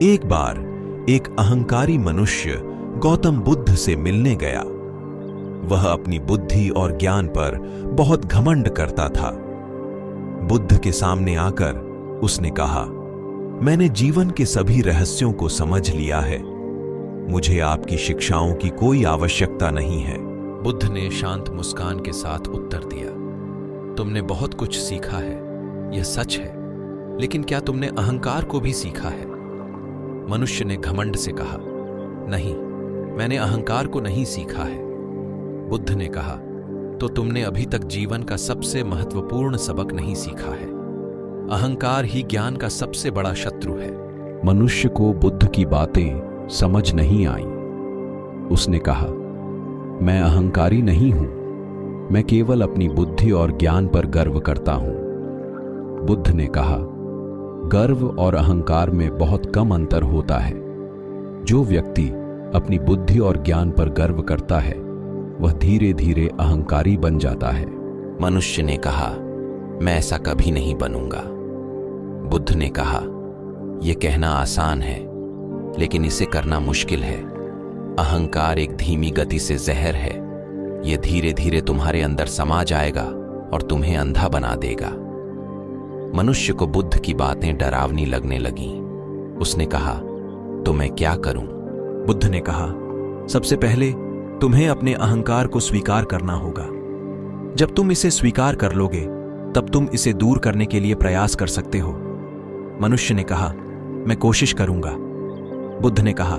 एक बार एक अहंकारी मनुष्य गौतम बुद्ध से मिलने गया। वह अपनी बुद्धि और ज्ञान पर बहुत घमंड करता था। बुद्ध के सामने आकर उसने कहा, मैंने जीवन के सभी रहस्यों को समझ लिया है। मुझे आपकी शिक्षाओं की कोई आवश्यकता नहीं है। बुद्ध ने शांत मुस्कान के साथ उत्तर दिया, तुमने बहुत कुछ सीखा है, यह सच है, लेकिन क्या तुमने अहंकार को भी सीखा है? मनुष्य ने घमंड से कहा, नहीं, मैंने अहंकार को नहीं सीखा है। बुद्ध ने कहा, तो तुमने अभी तक जीवन का सबसे महत्वपूर्ण सबक नहीं सीखा है। अहंकार ही ज्ञान का सबसे बड़ा शत्रु है। मनुष्य को बुद्ध की बातें समझ नहीं आई। उसने कहा, मैं अहंकारी नहीं हूं, मैं केवल अपनी बुद्धि और ज्ञान पर गर्व करता हूं। बुद्ध ने कहा, गर्व और अहंकार में बहुत कम अंतर होता है। जो व्यक्ति अपनी बुद्धि और ज्ञान पर गर्व करता है वह धीरे धीरे अहंकारी बन जाता है। मनुष्य ने कहा, मैं ऐसा कभी नहीं बनूंगा। बुद्ध ने कहा, यह कहना आसान है, लेकिन इसे करना मुश्किल है। अहंकार एक धीमी गति से जहर है। यह धीरे धीरे तुम्हारे अंदर समा जाएगा और तुम्हें अंधा बना देगा। मनुष्य को बुद्ध की बातें डरावनी लगने लगीं। उसने कहा, तो मैं क्या करूं? बुद्ध ने कहा, सबसे पहले तुम्हें अपने अहंकार को स्वीकार करना होगा। जब तुम इसे स्वीकार कर लोगे, तब तुम इसे दूर करने के लिए प्रयास कर सकते हो। मनुष्य ने कहा, मैं कोशिश करूंगा। बुद्ध ने कहा,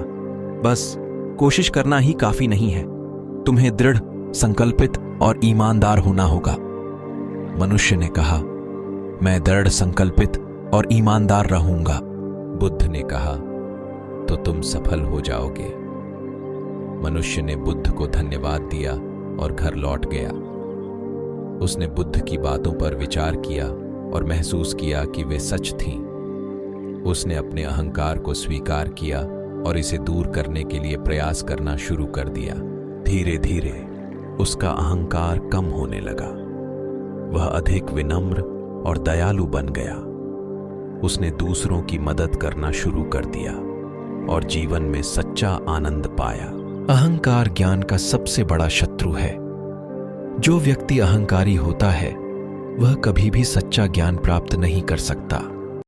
बस कोशिश करना ही काफी नहीं है, तुम्हें दृढ़ संकल्पित और ईमानदार होना होगा। मनुष्य ने कहा, मैं दृढ़ संकल्पित और ईमानदार रहूंगा। बुद्ध ने कहा, तो तुम सफल हो जाओगे। मनुष्य ने बुद्ध को धन्यवाद दिया और घर लौट गया। उसने बुद्ध की बातों पर विचार किया और महसूस किया कि वे सच थीं। उसने अपने अहंकार को स्वीकार किया और इसे दूर करने के लिए प्रयास करना शुरू कर दिया। धीरे धीरे उसका अहंकार कम होने लगा। वह अधिक विनम्र और दयालु बन गया। उसने दूसरों की मदद करना शुरू कर दिया और जीवन में सच्चा आनंद पाया। अहंकार ज्ञान का सबसे बड़ा शत्रु है। जो व्यक्ति अहंकारी होता है वह कभी भी सच्चा ज्ञान प्राप्त नहीं कर सकता।